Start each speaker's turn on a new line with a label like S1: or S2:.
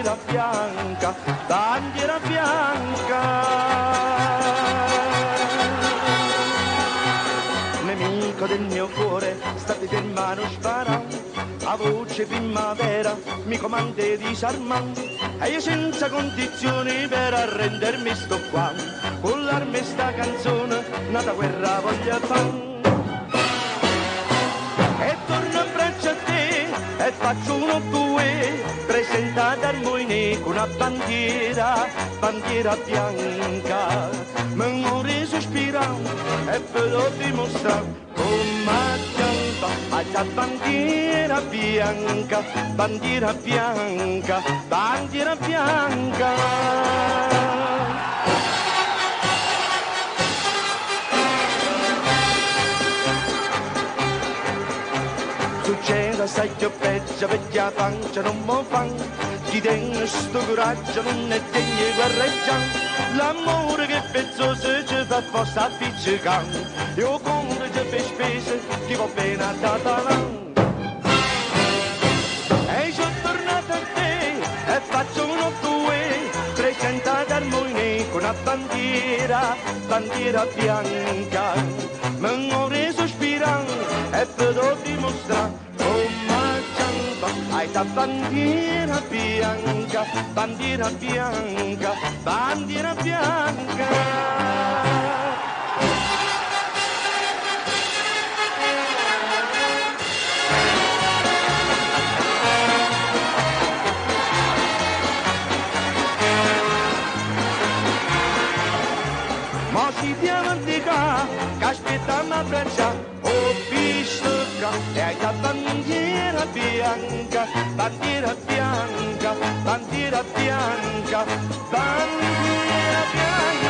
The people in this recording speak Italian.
S1: bandiera bianca, bandiera bianca. Nemico del mio cuore, state fermano sparando, a voce primavera mi comandi disarmando, e io senza condizioni per arrendermi sto qua, con l'arme sta canzone, nata guerra voglio fare. E torno a braccio a te e faccio uno, due, presentata al Moine con una bandiera, bandiera bianca. Mi muore sospirando e ve lo dimostro come accanto alla bandiera bianca, bandiera bianca, bandiera bianca. Succede assai più peggio perché la pancia non mi fa, chi tiene sto coraggio non è degno di guerreggiare, l'amore che pezzoso ci fa forza appiccicare, io conto ci fai spese, chi va bene a Tatalà. E sono tornato a te e faccio uno, due, presentata al Moine con una bandiera, bandiera bianca, mi muore sospirando e ve lo dimostrare. Hai la bandiera bianca, bandiera bianca, bandiera bianca. Ma si dimentica che aspettiamo a braccia, ho visto che hai la bandiera bianca, bandiera bianca, bandiera bianca, bandiera bianca.